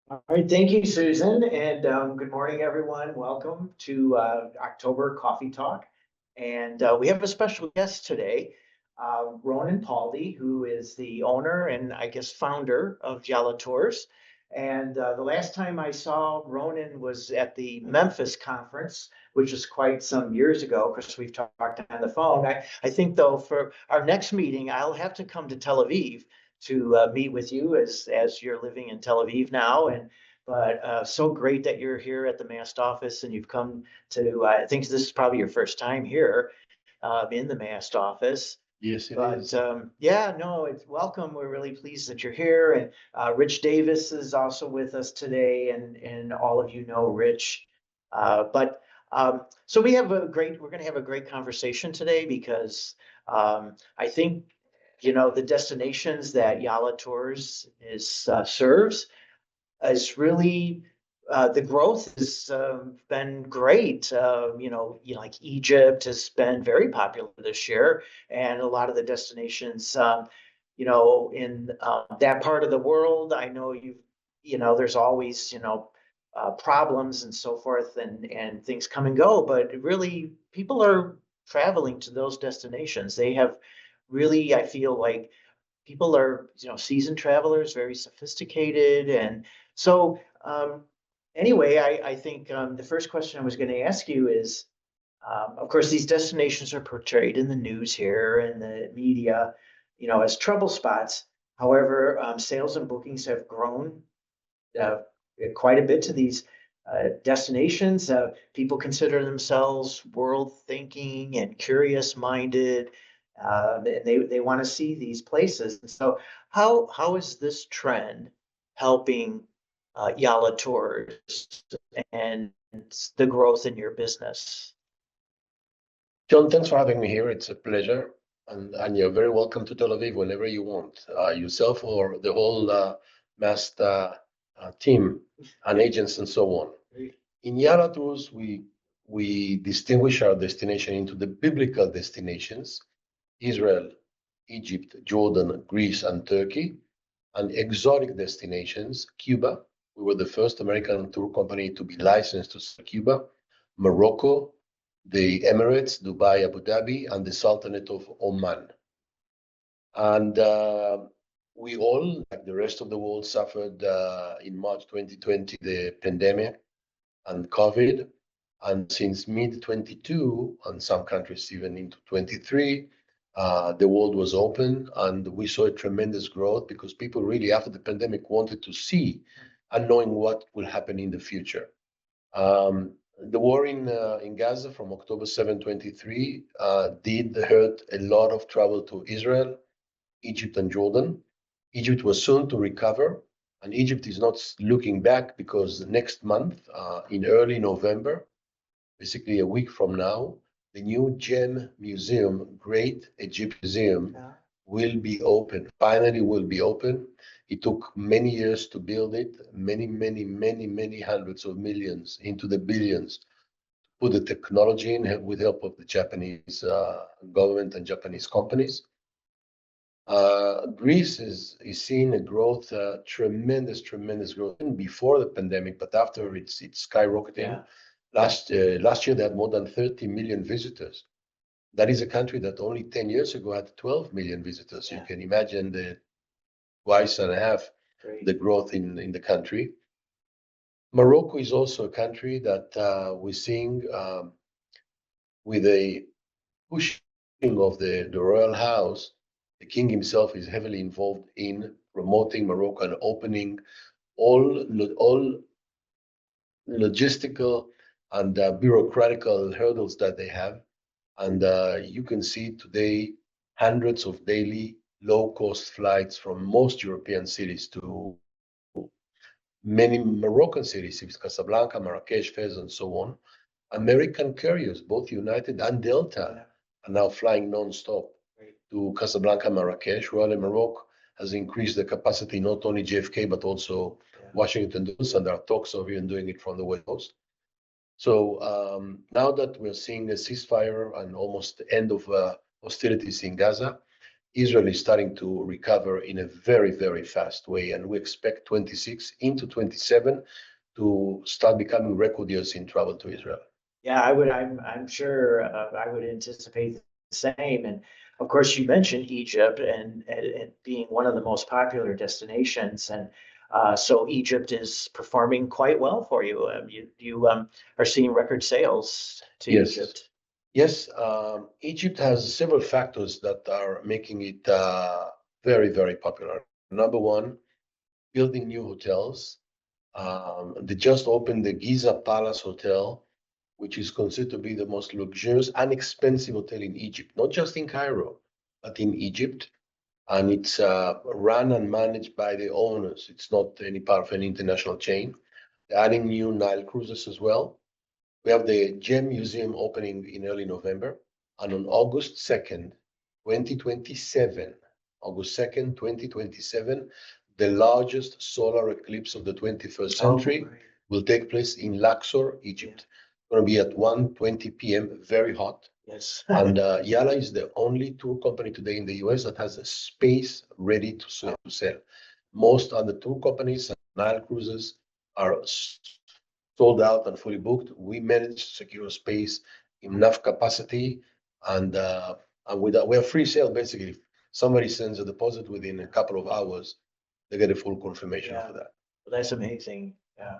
All right, thank you, Susan, and good morning, everyone. Welcome to October Coffee Talk. And we have a special guest today, Ronen Paldi, who is the owner and I guess founder of Yalla Tours. And the last time I saw Ronen was at the Memphis conference, which is quite some years ago because we've talked on the phone. I think, though, for our next meeting, I'll have to come to Tel Aviv to meet with you as you're living in Tel Aviv now. And but so great that you're here at the Mast office and you've come to. I think this is probably your first time here in the Mast office. Yes, it But is. yeah, no, it's welcome. We're really pleased that you're here. And Rich Davis is also with us today, and all of you know Rich. So we have we're going to have a great conversation today because I think the destinations that Yala Tours is serves is really the growth has been great. Like Egypt has been very popular this year, and a lot of the destinations, in that part of the world, I know there's always, problems and so forth, and things come and go, but really people are traveling to those destinations. They have really, I feel like people are, seasoned travelers, very sophisticated. And so, anyway, I think the first question I was going to ask you is, of course, these destinations are portrayed in the news here and the media, as trouble spots. However, sales and bookings have grown uh, quite a bit to these destinations. People consider themselves world thinking and curious minded. And they want to see these places. And so, how is this trend helping Yala Tours and the growth in your business? John, thanks for having me here. It's a pleasure. And you're very welcome to Tel Aviv whenever you want, yourself or the whole Mast team and agents and so on. In Yara Tours, we distinguish our destination into the biblical destinations, Israel, Egypt, Jordan, Greece, and Turkey, and exotic destinations, Cuba. We were the first American tour company to be licensed to Cuba, Morocco, the Emirates, Dubai, Abu Dhabi, and the Sultanate of Oman. And we all, like the rest of the world, suffered in March 2020 the pandemic and COVID. And since mid 22, and some countries even into 23, the world was open and we saw a tremendous growth because people really, after the pandemic, wanted to see and knowing what will happen in the future. The war in Gaza from October 7, 23 did hurt a lot of travel to Israel, Egypt, and Jordan. Egypt was soon to recover, and Egypt is not looking back because next month, in early November, basically a week from now, the new Gem Museum, Great Egypt Museum, will be open. Finally, will be open. It took many years to build it, many hundreds of millions into the billions. Put the technology in with help of the Japanese government and Japanese companies. Greece is seeing a growth, tremendous growth before the pandemic, but after it's skyrocketing. Yeah. Last year they had more than 30 million visitors. That is a country that only 10 years ago had 12 million visitors. Yeah. You can imagine the twice and a half the growth in the country. Morocco is also a country that we're seeing with a pushing of the royal house. The king himself is heavily involved in promoting Morocco and opening all logistical and bureaucratical hurdles that they have. And you can see today hundreds of daily low-cost flights from most European cities to many Moroccan cities, Casablanca, Marrakesh, Fez, and so on. American carriers, both United and Delta, are now flying non-stop to Casablanca, Marrakesh. Royal Morocco has increased the capacity, not only JFK, but also Washington, D.C., and there are talks of even doing it from the West Coast. So now that we're seeing a ceasefire and almost the end of hostilities in Gaza, Israel is starting to recover in a very, very fast way, and we expect 26 into 27 to start becoming record years in travel to Israel. Yeah, I'm sure, I would anticipate the same. And of course, you mentioned Egypt and being one of the most popular destinations. And so Egypt is performing quite well for you. You are seeing record sales to Yes. Egypt. Yes, Egypt has several factors that are making it very, very popular. Number one, building new hotels. They just opened the Giza Palace Hotel, which is considered to be the most luxurious and expensive hotel in Egypt, not just in Cairo, but in Egypt. And it's run and managed by the owners. It's not any part of an international chain. They're adding new Nile cruises as well. We have the Gem Museum opening in early November, and on August 2nd, 2027, August 2nd, 2027, the largest solar eclipse of the 21st century Oh, right. will take place in Luxor, Egypt. It's going to be at 1:20 p.m., very hot. Yes. And Yala is the only tour company today in the US that has a space ready to sell. Most other tour companies and Nile cruises are sold out and fully booked. We managed to secure space in enough capacity, and with that, we have free sale basically. If somebody sends a deposit within a couple of hours, they get a full confirmation Yeah. for that. Well, that's amazing. Yeah.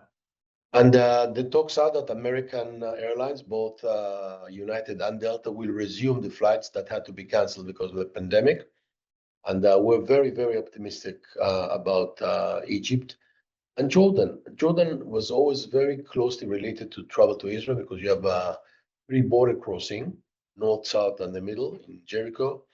And the talks are that American Airlines, both United and Delta, will resume the flights that had to be canceled because of the pandemic. And we're very, very optimistic about Egypt and Jordan. Jordan was always very closely related to travel to Israel because you have a free border crossing, north, south, and the middle in Jericho.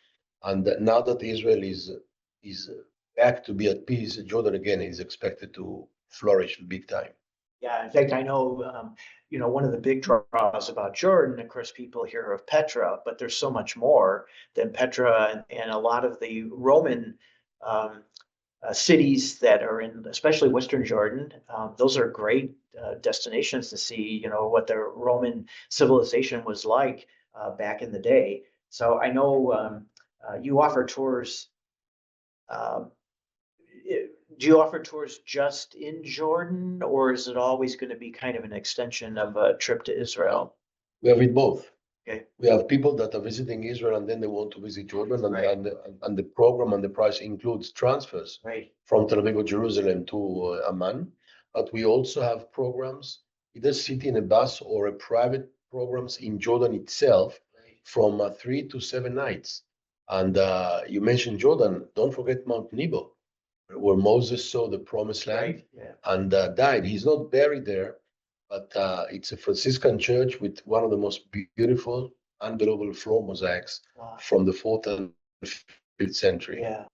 And now that Israel is back to be at peace, Jordan again is expected to flourish big time. Yeah, in fact, I know, one of the big draws about Jordan, of course, people hear of Petra, but there's so much more than Petra, and a lot of the Roman um, cities that are in, especially Western Jordan. Those are great destinations to see, what the Roman civilization was like back in the day. So I know you offer tours. Um, do you offer tours just in Jordan, or is it always going to be kind of an extension of a trip to Israel? We have it both. Okay, We have people that are visiting Israel and then they want to visit Jordan, and, right, and the program and the price includes transfers right, from Tel Aviv or Jerusalem to Amman. But we also have programs, either city in a bus or a private programs in Jordan itself right, from 3 to 7 nights. And you mentioned Jordan, don't forget Mount Nebo, where Moses saw the promised land right, yeah. and died. He's not buried there, but it's a Franciscan church with one of the most beautiful, unbelievable floor mosaics Wow. from the fourth and fifth century. Yeah.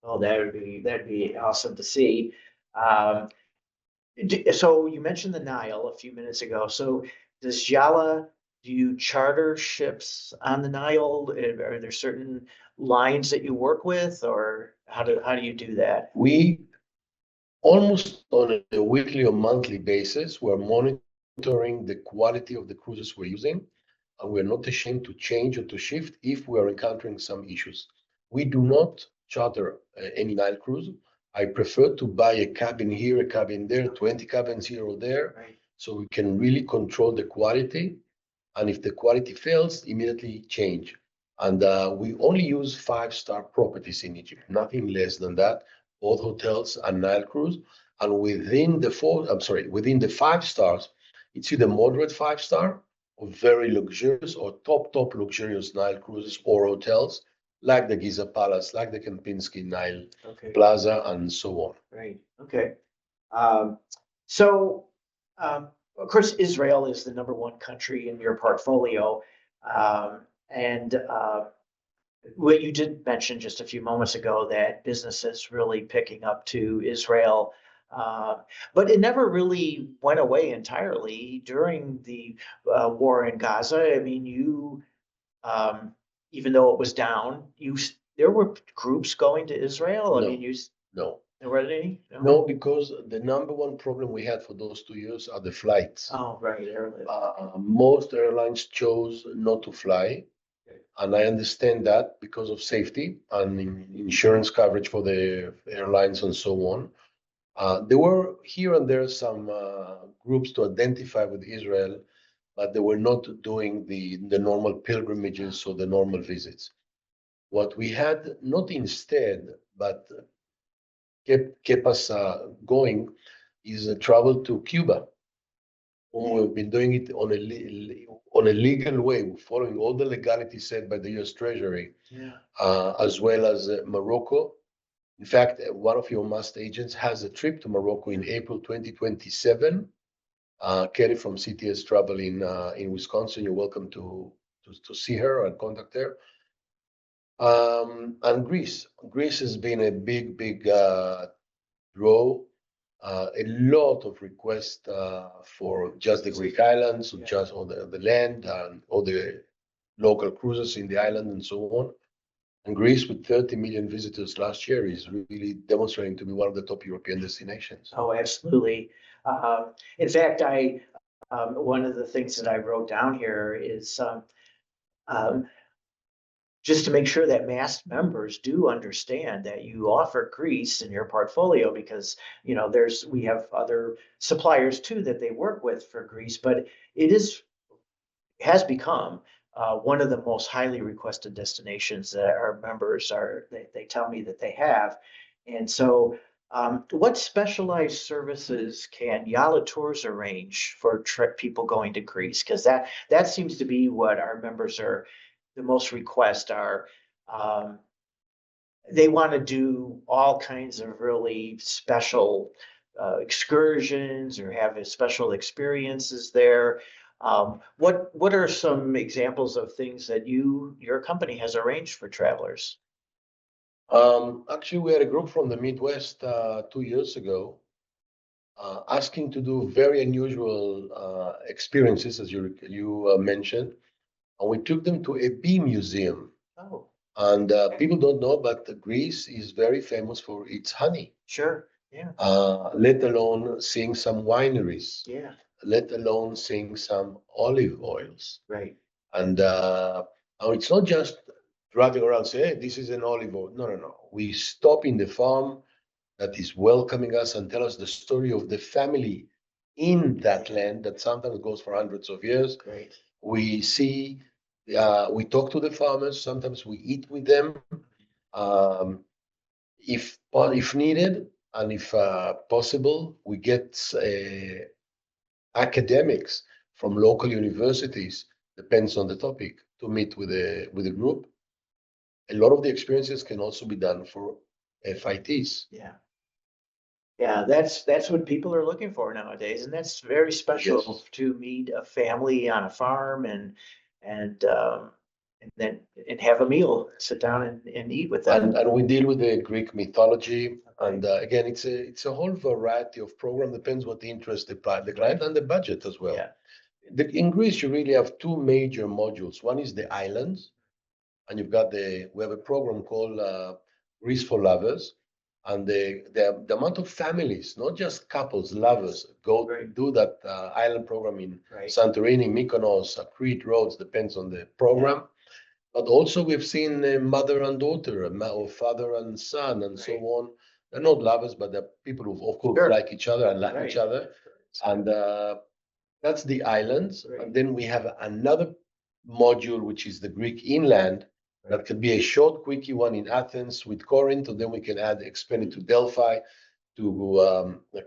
Oh, that'd be awesome to see. Um, so you mentioned the Nile a few minutes ago. So does Jala, do you charter ships on the Nile? Are there certain lines that you work with, or how do you do that? We almost on a weekly or monthly basis, we're monitoring the quality of the cruises we're using, and we're not ashamed to change or to shift if we are encountering some issues. We do not charter any Nile cruise. I prefer to buy a cabin here, a cabin there, 20 cabins here or there, Right. so we can really control the quality. And if the quality fails, immediately change. And we only use five-star properties in Egypt, nothing less than that, both hotels and Nile cruise. And within the 5 stars, it's either moderate 5 star or very luxurious or top luxurious Nile cruises or hotels like the Giza Palace, like the Kempinski Nile Okay. Plaza, and so on. Right. Okay. Um, so, of course, Israel is the number one country in your portfolio. And what you did mention just a few moments ago that business is really picking up to Israel. Uh, but it never really went away entirely during the war in Gaza. I mean, um, even though it was down, there were groups going to Israel. I mean, No, no. there were any? No, because the number one problem we had for those 2 years are the flights. Oh, right, airlift. Most airlines chose not to fly, And I understand that because of safety and insurance coverage for the airlines and so on. There were here and there some groups to identify with Israel, but they were not doing the normal pilgrimages or the normal visits. What we had, not instead, but kept us going, is a travel to Cuba. We've been doing it on a legal way, following all the legality set by the U.S. Treasury, Yeah. as well as Morocco. In fact, one of your Mast agents has a trip to Morocco in April 2027. Kelly from CTS Travel in Wisconsin. You're welcome to see her and contact her. And Greece. Greece has been a big draw. A lot of requests for just the Greek islands, Yeah. just on the land and all the local cruises in the island and so on. And Greece, with 30 million visitors last year, is really demonstrating to be one of the top European destinations. Oh, absolutely. In fact, one of the things that I wrote down here is um, just to make sure that Mast members do understand that you offer grease in your portfolio because, we have other suppliers too that they work with for grease, but it has become one of the most highly requested destinations that our members they tell me that they have. And so, what specialized services can Yala Tours arrange for people going to Greece? Because that seems to be what our members are the most request are. Um, they want to do all kinds of really special excursions or have special experiences there. What are some examples of things that your company has arranged for travelers? Actually, we had a group from the Midwest 2 years ago asking to do very unusual experiences, as you mentioned, and we took them to a bee museum. Oh, And people don't know, but Greece is very famous for its honey, sure. Yeah. let alone seeing some wineries, Yeah. let alone seeing some olive oils. Right. And it's not just driving around say, hey, this is an olive oil. No, no, no. We stop in the farm that is welcoming us and tell us the story of the family in that land that sometimes goes for hundreds of years. Great. We see, we talk to the farmers. Sometimes we eat with them, um, if needed, and if possible, we get academics from local universities. Depends on the topic to meet with a group. A lot of the experiences can also be done for FITs. Yeah. Yeah, that's what people are looking for nowadays, and that's very special Yes. to meet a family on a farm and and then have a meal, sit down and eat with them. And we deal with the Greek mythology. Okay. And again, it's a whole variety of program. Depends what the interest the client and the budget as well. Yeah. In Greece, you really have two major modules. One is the islands, and we have a program called Greece for Lovers, and the amount of families, not just couples, lovers, go Right. do that island program in Right. Santorini, Mykonos, Crete, Rhodes, depends on the program. But also we've seen mother and daughter, or father and son, and so Right. on. They're not lovers, but they're people who, of course, Sure. like each other and like each Right. other. And that's the islands. Right. And then we have another module, which is the Greek inland. That could be a short, quickie one in Athens with Corinth, and then we can expand it to Delphi, to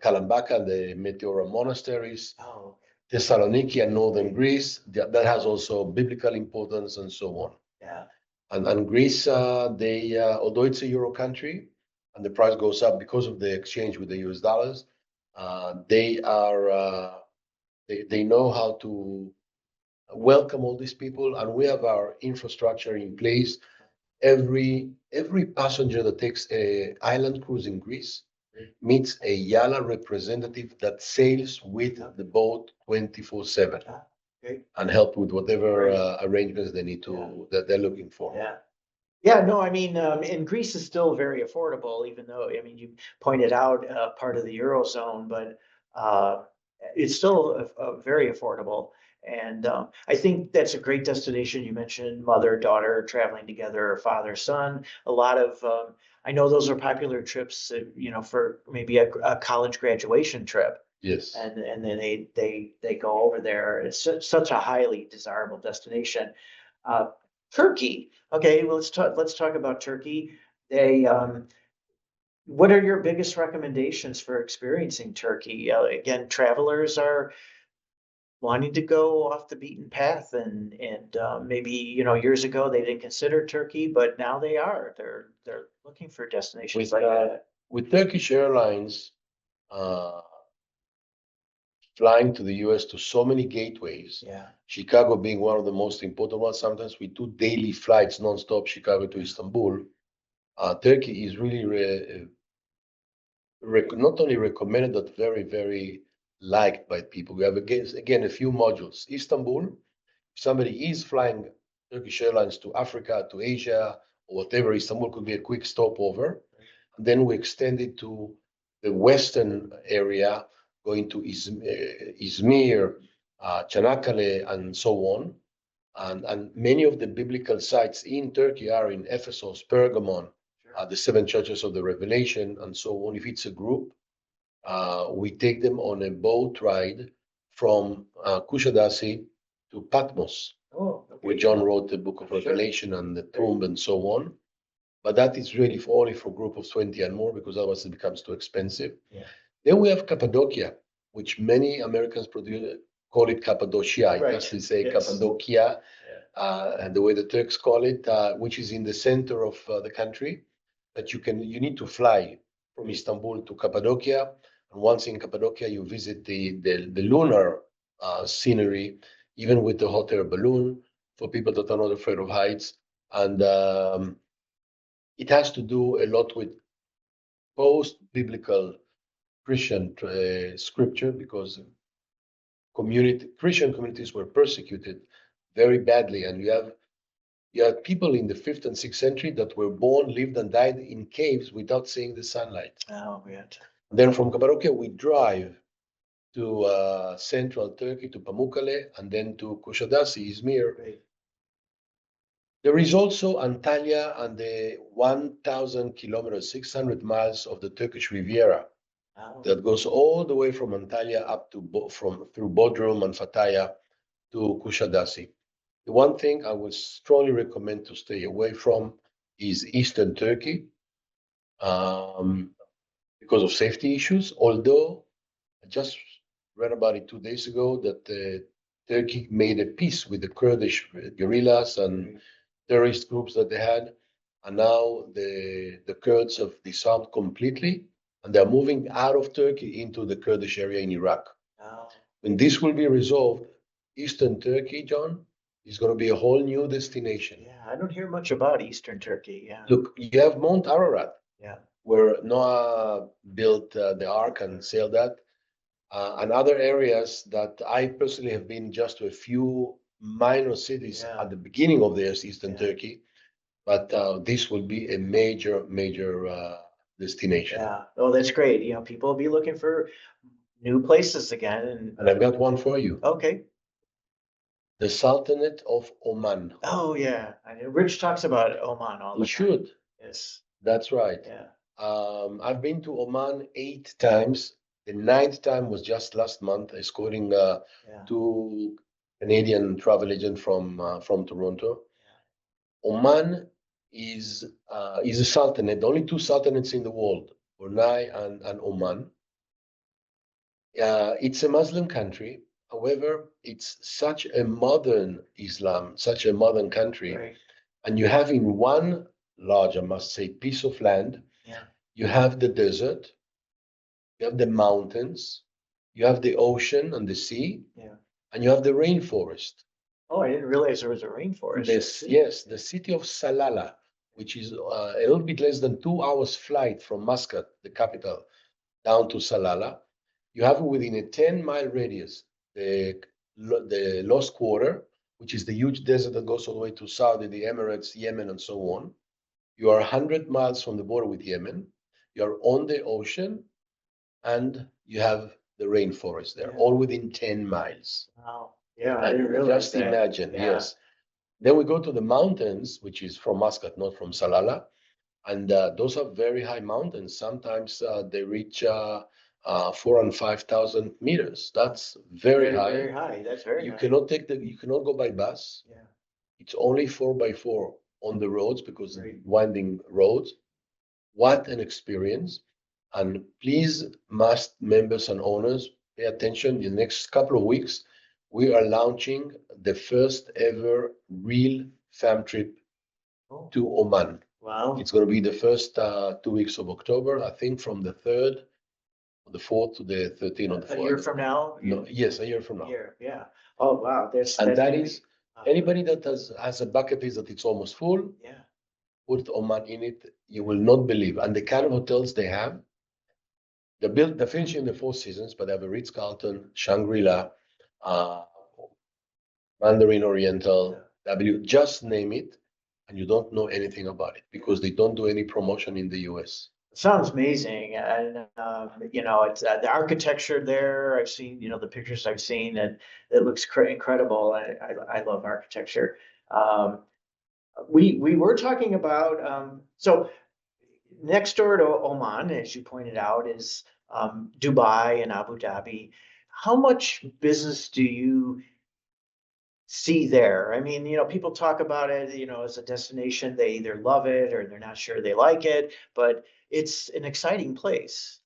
Kalambaka, the Meteora monasteries, Oh, Thessaloniki and northern Greece. That has also biblical importance and so on. yeah. And Greece, although it's a euro country and the price goes up because of the exchange with the US dollars, they know how to welcome all these people, and we have our infrastructure in place. Every passenger that takes a island cruise in Greece meets a Yala representative that sails with the boat 24/7 Okay. and help with whatever Right. arrangements they need that they're looking for. Yeah. Yeah, no, I mean, and Greece is still very affordable, even though, I mean, you pointed out part of the Eurozone, but it's still very affordable. And I think that's a great destination. You mentioned mother, daughter traveling together, or father, son. A lot of I know those are popular trips, for maybe a college graduation trip. Yes. And then they go over there. It's such a highly desirable destination. Uh, Turkey. Okay, well, let's talk about Turkey. They What are your biggest recommendations for experiencing Turkey? Again, travelers are wanting to go off the beaten path, and maybe years ago they didn't consider Turkey, but now they are. They're looking for destinations With like that. with Turkish Airlines uh, flying to the US to so many gateways, Yeah. Chicago being one of the most important ones. Sometimes we do daily flights nonstop, Chicago to Istanbul. Turkey is really not only recommended but very, very liked by people. We have again a few modules. Istanbul, if somebody is flying Turkish Airlines to Africa, to Asia, or whatever, Istanbul could be a quick stopover. And then we extend it to the western area, going to Izmir, Çanakkale, and so on. And many of the biblical sites in Turkey are in Ephesus, Pergamon, the seven churches of the Revelation, and so on. If it's a group, we take them on a boat ride from Kushadasi to Patmos, Oh, where okay. John wrote the book of Sure. Revelation and the tomb and so on. But that is really only for a group of 20 and more, because otherwise it becomes too expensive. Yeah. Then we have Cappadocia, which many Americans call it Cappadocia. It Right. actually say Yes. Cappadocia, Yeah. and the way the Turks call it, which is in the center of the country. That you need to fly from Istanbul to Cappadocia, and once in Cappadocia, you visit the lunar scenery, even with the hot air balloon for people that are not afraid of heights. And it has to do a lot with post-biblical Christian scripture, because Christian communities were persecuted very badly, and you have people in the 5th and 6th century that were born, lived, and died in caves without seeing the sunlight. Oh, yeah. Then from Cappadocia, we drive to central Turkey, to Pamukkale, and then to Kushadasi, Izmir. Great. There is also Antalya and the 1,000 kilometers, 600 miles of the Turkish Riviera Oh, that goes all the way from Antalya up to through Bodrum and Fataya to Kushadasi. The one thing I would strongly recommend to stay away from is Eastern Turkey, because of safety issues. Although I just read about it 2 days ago that Turkey made a peace with the Kurdish guerrillas and terrorist groups that they had, and now the Kurds have disarmed completely, and they're moving out of Turkey into the Kurdish area in Iraq. oh, When this will be resolved, Eastern Turkey, John, is going to be a whole new destination. yeah. I don't hear much about Eastern Turkey. Yeah. Look, you have Mount Ararat, Yeah. where Noah built the ark and sailed that, and other areas that I personally have been just to a few minor cities Yeah. at the beginning of the Eastern Yeah. Turkey, but this will be a major, major destination. Yeah. Oh, that's great. People will be looking for new places again. And I've got one for you. Okay. The Sultanate of Oman. Oh, yeah. I know Rich talks about Oman all You the time. should. Yes. That's right. Yeah. I've been to Oman 8 times. The ninth time was just last month, escorting Yeah. two Canadian travel agents from Toronto. Oman is a sultanate, the only two sultanates in the world, Brunei and Oman. It's a Muslim country. However, it's such a modern Islam, such a modern country, Right. and you have in one large, I must say, piece of land, Yeah. you have the desert, you have the mountains, you have the ocean and the sea, Yeah. and you have the rainforest. Oh, I didn't realize there was a rainforest. Yes, the city of Salalah, which is a little bit less than 2 hours flight from Muscat, the capital, down to Salalah. You have within a 10-mile radius the Lost Quarter, which is the huge desert that goes all the way to Saudi, the Emirates, Yemen, and so on. You are 100 miles from the border with Yemen. You're on the ocean, and you have the rainforest there, Yeah. all within 10 miles. Wow. Yeah, I didn't realize Just that. imagine, Yeah. yes. Then we go to the mountains, which is from Muscat, not from Salala. And those are very high mountains. Sometimes they reach 4,000 and 5,000 meters. That's very Very, high. very high. That's very You high. cannot you cannot go by bus. Yeah. It's only 4x4 on the roads because Right. winding roads. What an experience. And please, Mast members and owners, pay attention. In the next couple of weeks, we are launching the first ever real fam trip Oh, to Oman. wow. It's going to be the first 2 weeks of October, I think from the 3rd, the 4th to the 13th or the A 4th. year from now? No, yes, a year from now. Year, yeah. Oh, wow. And That's that gonna is be, anybody that has a bucket list that it's almost full, yeah. put Oman in it. You will not believe. And the kind of hotels they have, they're finishing the Four Seasons, but they have a Ritz-Carlton, Shangri-La, uh, Mandarin Oriental, W, just name it, and you don't know anything about it because they don't do any promotion in the US. Sounds amazing. And, it's the architecture there. I've seen, the pictures I've seen, and it looks incredible. I love architecture. Um, we were talking about, so next door to Oman, as you pointed out, is Dubai and Abu Dhabi. How much business do you see there? I mean, people talk about it, as a destination. They either love it or they're not sure they like it, but it's an exciting place.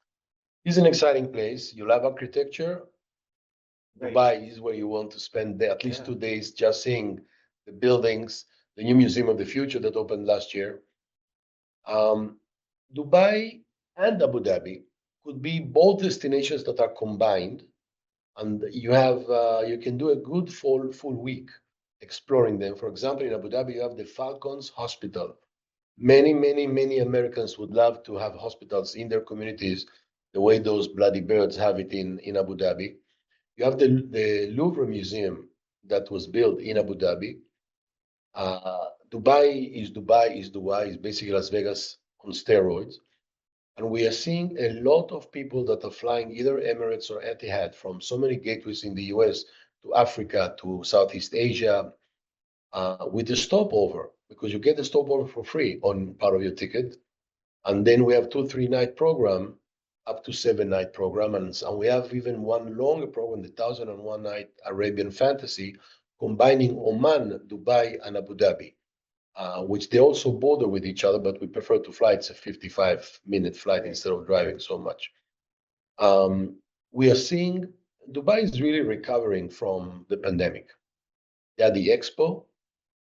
It's an exciting place. You love architecture. Right. Dubai is where you want to spend at least Yeah. 2 days just seeing the buildings, the new Museum of the Future that opened last year. Um, Dubai and Abu Dhabi could be both destinations that are combined, and you can do a good full week exploring them. For example, in Abu Dhabi, you have the Falcons Hospital. Many Americans would love to have hospitals in their communities the way those bloody birds have it in Abu Dhabi. You have the Louvre Museum that was built in Abu Dhabi. Dubai is basically Las Vegas on steroids. And we are seeing a lot of people that are flying either Emirates or Etihad from so many gateways in the US to Africa, to Southeast Asia, with the stopover, because you get the stopover for free on part of your ticket. And then we have 2 3 night program, up to 7 night program, and we have even one longer program, the 1,001 night Arabian Fantasy, combining Oman, Dubai, and Abu Dhabi, which they also border with each other, but we prefer to fly. It's a 55-minute flight instead of driving so much. We are seeing Dubai is really recovering from the pandemic. They had the Expo,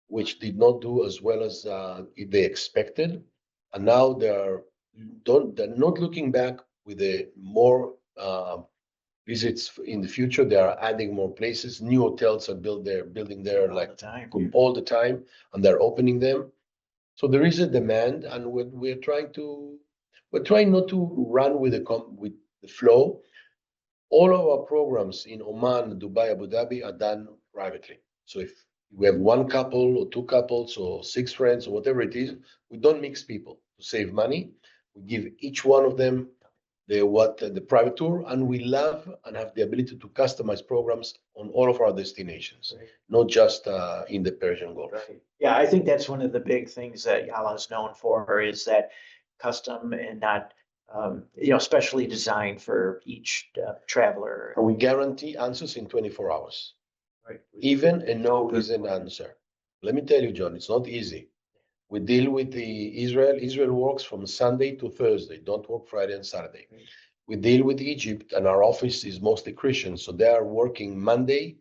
which did not do as well as they expected, and now they're not looking back with a more visits in the future. They are adding more places. New hotels are building there All like the time. all the time, and they're opening them. So there is a demand, and we're trying not to run with the flow. All of our programs in Oman, Dubai, Abu Dhabi are done privately. So if we have one couple or two couples or 6 friends or whatever it is, we don't mix people to save money. We give each one of them the private tour, and we love and have the ability to customize programs on all of our destinations, Right. not just in the Persian Gulf. Right. Yeah, I think that's one of the big things that Yala is known for, is that custom and not, specially designed for each traveler. And we guarantee answers in 24 hours. Right. Even a no is an answer. Let me tell you, John, it's not easy. We deal with the Israel. Israel works from Sunday to Thursday. Don't work Friday and Saturday. We deal with Egypt, and our office is mostly Christian, so they are working Monday,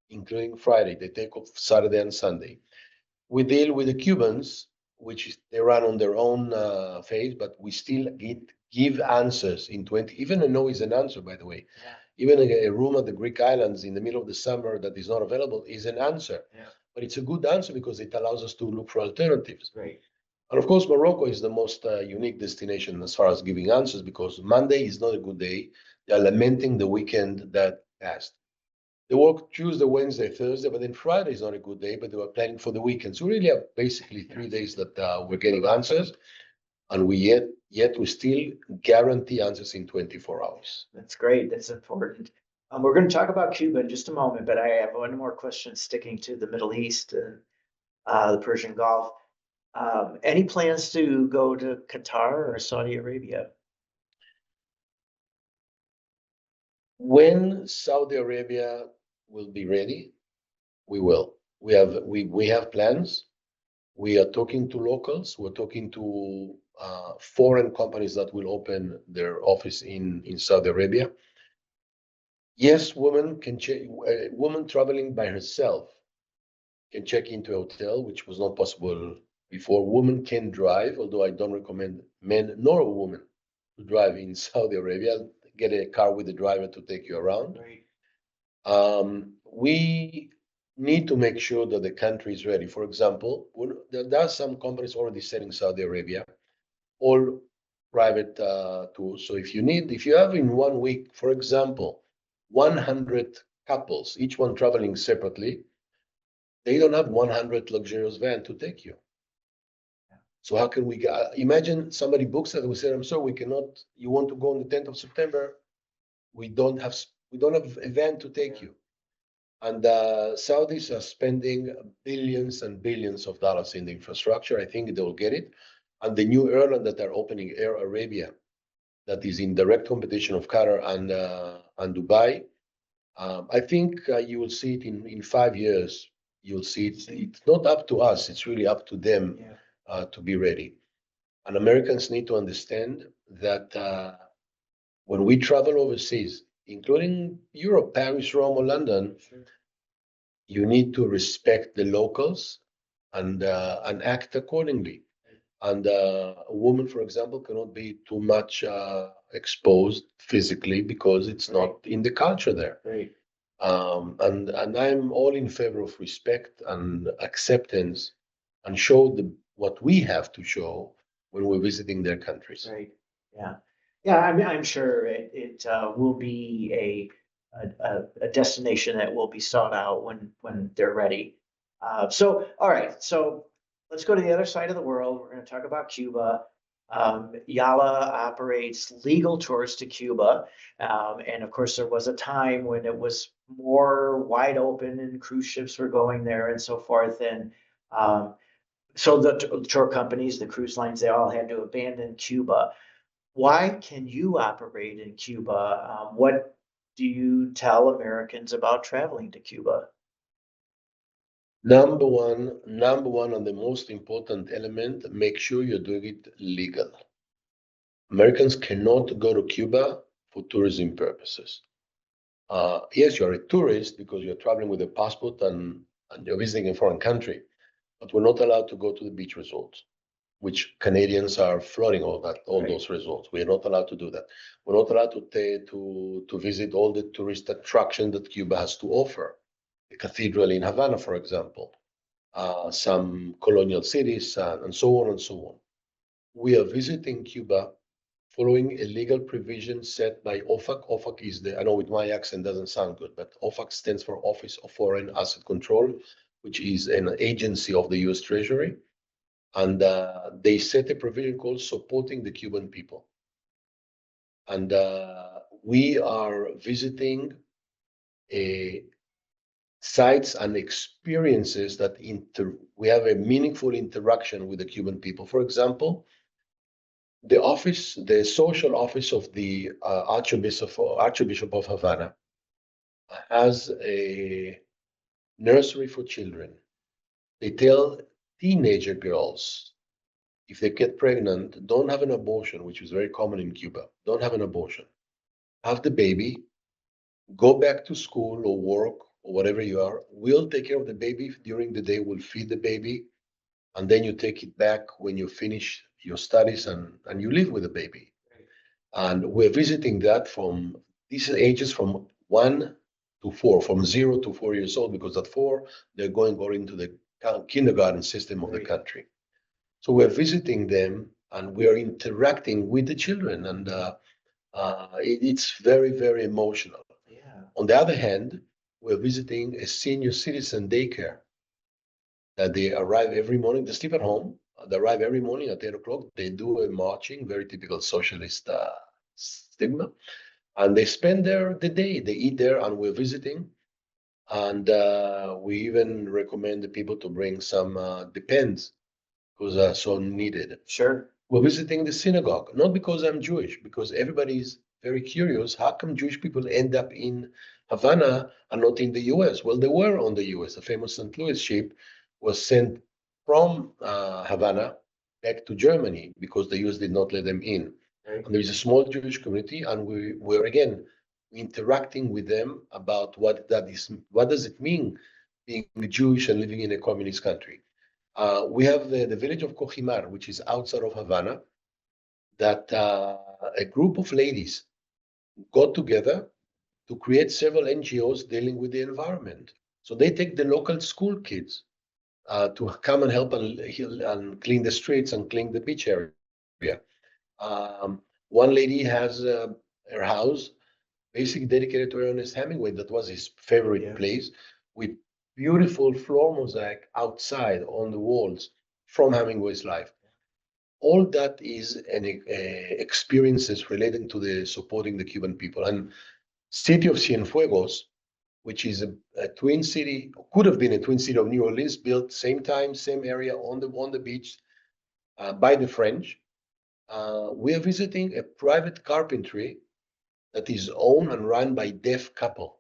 including Friday. They take off Saturday and Sunday. We deal with the Cubans, which is, they run on their own phase, but we still give answers in 20. Even a no is an answer, by the way. Yeah. Even a room at the Greek islands in the middle of the summer that is not available is an answer. Yeah. But it's a good answer because it allows us to look for alternatives. Right. And of course, Morocco is the most unique destination as far as giving answers, because Monday is not a good day. They are lamenting the weekend that passed. They work Tuesday, Wednesday, Thursday, but then Friday is not a good day, but they were planning for the weekend. So we really have basically 3 days that we're getting answers, and yet we still guarantee answers in 24 hours. That's great. That's important. We're going to talk about Cuba in just a moment, but I have one more question sticking to the Middle East and the Persian Gulf. Any plans to go to Qatar or Saudi Arabia? When Saudi Arabia will be ready, we will. We have plans. We are talking to locals. We're talking to foreign companies that will open their office in Saudi Arabia. Yes, woman traveling by herself can check into a hotel, which was not possible before. Women can drive, although I don't recommend men nor a woman to drive in Saudi Arabia. Get a car with a driver to take you around. Right. We need to make sure that the country is ready. For example, there are some companies already set in Saudi Arabia, all private tours. So if you have in 1 week, for example, 100 couples, each one traveling separately, they don't have 100 luxurious van to take you. So how can we imagine somebody books that we say, I'm sorry, we cannot, you want to go on the 10th of September, we don't have a van to take you. And Saudis are spending billions and billions of dollars in the infrastructure. I think they will get it. And the new airline that are opening, Air Arabia, that is in direct competition of Qatar and Dubai. I think you will see it in 5 years. You'll see it. It's not up to us. It's really up to them to be ready. And Americans need to understand that when we travel overseas, including Europe, Paris, Rome, or London, you need to respect the locals and act accordingly. And a woman, for example, cannot be too much exposed physically because it's not in the culture there. Right. And I'm all in favor of respect and acceptance and show what we have to show when we're visiting their countries. Right. Yeah. Yeah. I mean, I'm sure it will be a destination that will be sought out when they're ready. So, all right. So let's go to the other side of the world. We're going to talk about Cuba. Yala operates legal tours to Cuba. And of course, there was a time when it was more wide open and cruise ships were going there and so forth. And so the tour companies, the cruise lines, they all had to abandon Cuba. Why can you operate in Cuba? What do you tell Americans about traveling to Cuba? Number one, and the most important element, make sure you're doing it legal. Americans cannot go to Cuba for tourism purposes. Yes, you're a tourist because you're traveling with a passport and you're visiting a foreign country, but we're not allowed to go to the beach resorts, which Canadians are flooding all Right. those resorts. We are not allowed to do that. We're not allowed to visit all the tourist attractions that Cuba has to offer. The cathedral in Havana, for example, some colonial cities, and so on and so on. We are visiting Cuba following a legal provision set by OFAC. OFAC is I know with my accent doesn't sound good, but OFAC stands for Office of Foreign Asset Control, which is an agency of the US Treasury. And they set a provision called supporting the Cuban people. And we are visiting sites and experiences that we have a meaningful interaction with the Cuban people. For example, the social office of the Archbishop of Havana has a nursery for children. They tell teenager girls, if they get pregnant, don't have an abortion, which is very common in Cuba. Don't have an abortion. Have the baby, go back to school or work or whatever you are. We'll take care of the baby during the day. We'll feed the baby. And then you take it back when you finish your studies and you live with the baby. And we're visiting that from these ages from 1 to 4, from 0 to 4 years old, because at 4, they're going into the kindergarten system of the country. So we're visiting them and we are interacting with the children, and it's very, very emotional. Yeah. On the other hand, we're visiting a senior citizen daycare that they arrive every morning. They sleep at home. They arrive every morning at 8 o'clock. They do a marching, very typical socialist stigma. And they spend there the day. They eat there, and we're visiting. And we even recommend the people to bring some depends because are so needed. Sure. We're visiting the synagogue, not because I'm Jewish, because everybody's very curious. How come Jewish people end up in Havana and not in the US? Well, they were on the US. The famous St. Louis ship was sent from Havana back to Germany because the US did not let them in. Right. And there is a small Jewish community, and we're again interacting with them about what that is. What does it mean being Jewish and living in a communist country? We have the village of Cojimar, which is outside of Havana, that a group of ladies got together to create several NGOs dealing with the environment. So they take the local school kids to come and help and clean the streets and clean the beach area. One lady has her house basically dedicated to Ernest Hemingway. That was his favorite place, with beautiful floor mosaic outside on the walls from Hemingway's life. All that is an experiences relating to the supporting the Cuban people. And city of Cienfuegos, which is a twin city, could have been a twin city of New Orleans, built same time, same area on the beach by the French. We are visiting a private carpentry that is owned and run by deaf couple,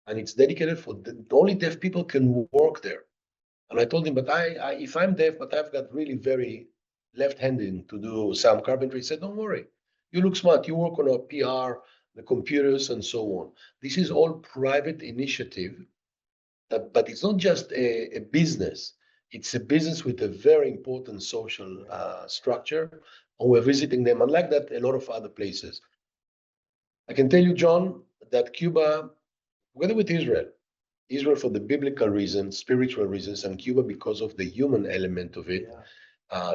and it's dedicated for only deaf people can work there. And I told him, but if I'm deaf, but I've got really very left-handed to do some carpentry, he said, don't worry, you look smart, you work on a PR, the computers, and so on. This is all private initiative, but it's not just a business. It's a business with a very important social structure, and we're visiting them. Unlike that, a lot of other places. I can tell you, John, that Cuba, together with Israel for the biblical reasons, spiritual reasons, and Cuba because of the human element of it,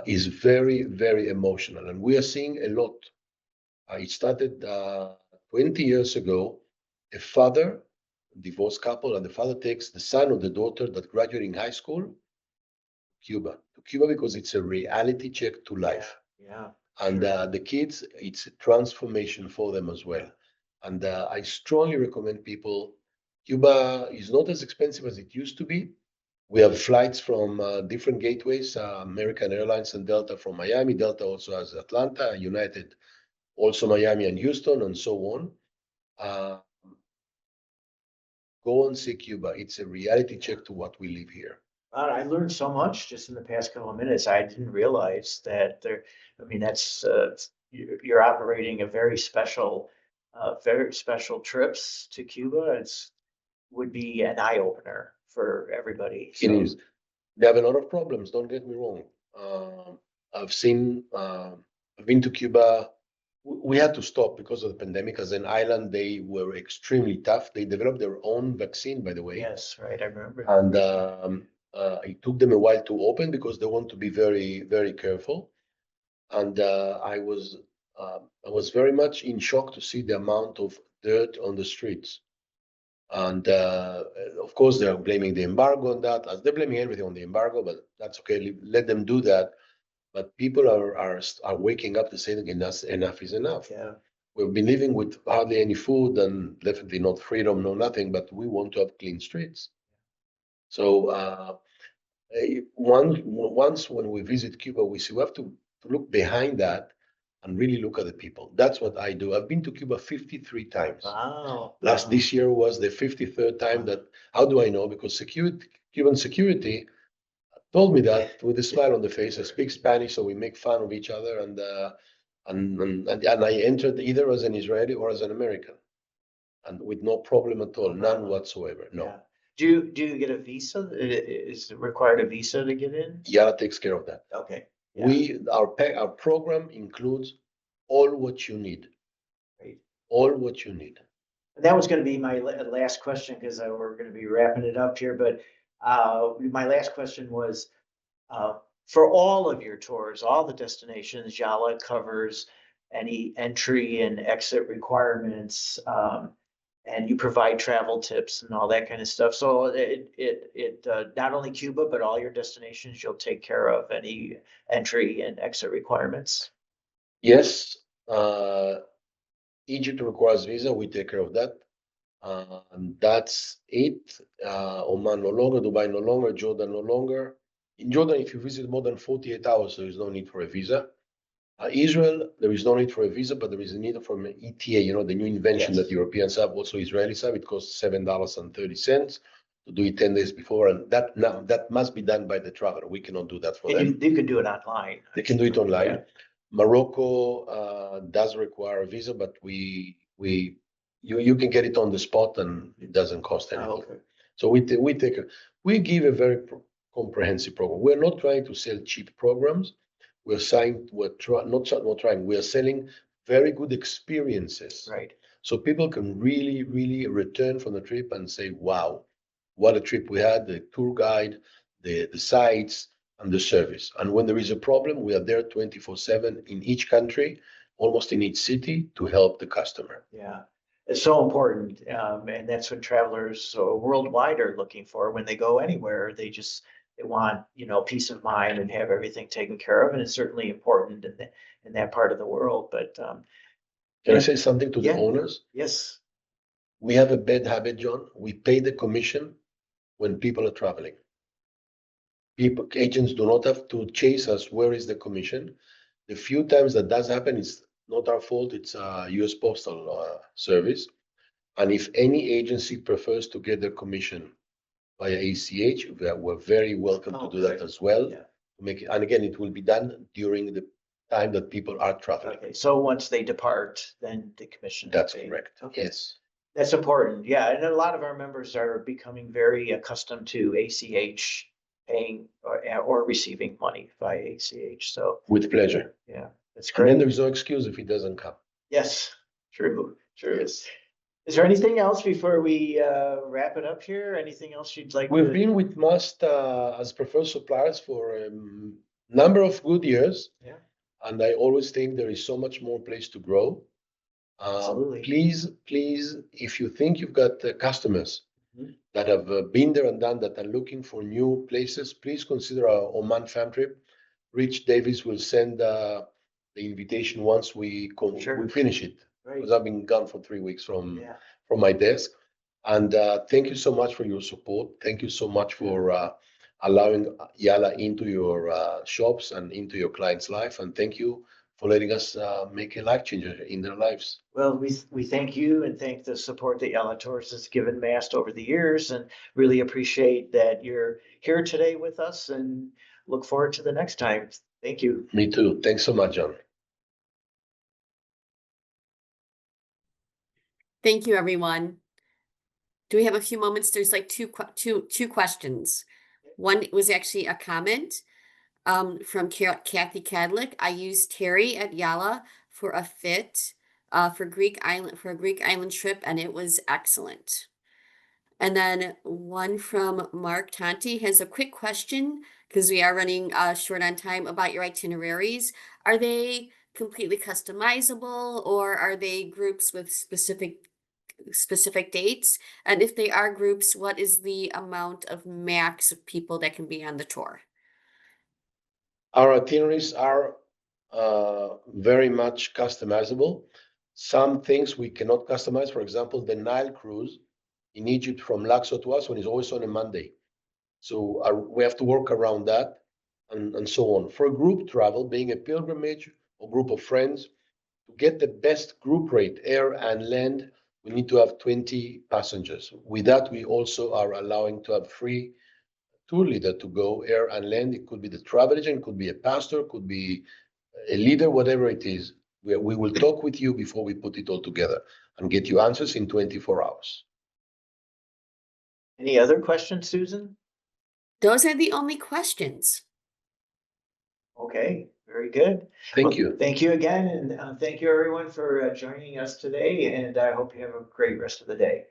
is very, very emotional. And we are seeing a lot. It started 20 years ago. A father, divorced couple, and the father takes the son or the daughter that graduating high school, to Cuba because it's a reality check to life. Yeah. And the kids, it's a transformation for them as well. And I strongly recommend people. Cuba is not as expensive as it used to be. We have flights from different gateways, American Airlines and Delta from Miami. Delta also has Atlanta, United also Miami and Houston, and so on. Uh, Go and see Cuba. It's a reality check to what we live here. I learned so much just in the past couple of minutes. I didn't realize that there, I mean, that's, you're operating a very special trips to Cuba. It's would be an eye opener for everybody. It is. They have a lot of problems. Don't get me wrong. I've seen. I've been to Cuba. We had to stop because of the pandemic. As an island, they were extremely tough. They developed their own vaccine, by the way. Yes, right. I remember. And it took them a while to open because they want to be very, very careful. And I was very much in shock to see the amount of dirt on the streets. And of course, they are blaming the embargo on that, as they're blaming everything on the embargo, but that's okay. Let them do that. But people are waking up to saying enough is enough. Yeah. We've been living with hardly any food and definitely not freedom, no nothing, but we want to have clean streets. So once when we visit Cuba, we have to look behind that and really look at the people. That's what I do. I've been to Cuba 53 times. Wow. This year was the 53rd time that, how do I know? Because Cuban security told me that with a smile on the face. I speak Spanish, so we make fun of each other, and I entered either as an Israeli or as an American, and with no problem at all, none whatsoever. No. Yeah. Do you get a visa? Is it required a visa to get in? Yara takes care of that. Okay. Our program includes all what you need. Great. All what you need. That was going to be my last question because we're going to be wrapping it up here. But my last question was, for all of your tours, all the destinations, Yala covers any entry and exit requirements, and you provide travel tips and all that kind of stuff. So it not only Cuba, but all your destinations, you'll take care of any entry and exit requirements. Yes. Uh, Egypt requires visa, we take care of that. And that's it. Oman no longer, Dubai no longer, Jordan no longer. In Jordan, if you visit more than 48 hours, there is no need for a visa. Israel, there is no need for a visa, but there is a need for an ETA, the new invention Yes. that Europeans have, also Israelis have. It costs $7.30 to do it 10 days before. And that must be done by the traveler. We cannot do that for them. And you can do it online. They can do it online. Yeah. Morocco does require a visa, but you can get it on the spot and it doesn't cost anything. Oh, okay. So we give a very comprehensive program. We're not trying to sell cheap programs. We are selling very good experiences. Right. So people can really, really return from the trip and say, wow, what a trip we had, the tour guide, the sites, and the service. And when there is a problem, we are there 24/7 in each country, almost in each city, to help the customer. Yeah. It's so important. And that's what travelers worldwide are looking for when they go anywhere. They want, peace of mind and have everything taken care of. And it's certainly important in that part of the world. But Can I say something to the yeah. owners? Yes. We have a bad habit, John. We pay the commission when people are traveling. Agents do not have to chase us. Where is the commission? The few times that does happen, it's not our fault. It's U.S. Postal Service. And if any agency prefers to get their commission via ACH, we're very welcome to do that as well. Yeah. Make it, and again, it will be done during the time that people are traveling. Okay. So once they depart, then the commission. That's correct. Okay. Yes. That's important. Yeah. And a lot of our members are becoming very accustomed to ACH paying or receiving money via ACH. So with pleasure. Yeah, that's And great. then there is no excuse if it doesn't come. Yes, true. Yes. Is there anything else before we wrap it up here? Anything else you'd like We've to? been with Mast as preferred suppliers for a number of good years. Yeah. And I always think there is so much more place to grow. Absolutely. Please, if you think you've got customers Mhm. that have been there and done that are looking for new places, please consider our Oman fam trip. Rich Davis will send the invitation once we Sure. finish it. Right. Because I've been gone for 3 weeks from Yeah. my desk. And thank you so much for your support. Thank you so much for allowing Yala into your shops and into your clients' life. And thank you for letting us make a life changer in their lives. Well, we thank you and thank the support that Yala Tours has given Mast over the years, and really appreciate that you're here today with us, and look forward to the next time. Thank you. Me too. Thanks so much, John. Thank you, everyone. Do we have a few moments? There's like two questions. One was actually a comment from Kathy Cadlick. I used Terry at Yala for a fit for a Greek island trip, and it was excellent. And then one from Mark Tonti has a quick question because we are running short on time about your itineraries. Are they completely customizable, or are they groups with specific dates? And if they are groups, what is the amount of max of people that can be on the tour? Our itineraries are very much customizable. Some things we cannot customize. For example, the Nile cruise in Egypt from Luxor to Aswan is always on a Monday. So we have to work around that and so on. For group travel, being a pilgrimage or group of friends, to get the best group rate, air and land, we need to have 20 passengers. With that, we also are allowing to have free tour leader to go air and land. It could be the travel agent, could be a pastor, could be a leader, whatever it is. We will talk with you before we put it all together and get you answers in 24 hours. Any other questions, Susan? Those are the only questions. Okay, very good. Thank you. Thank you again, and thank you everyone for joining us today, and I hope you have a great rest of the day.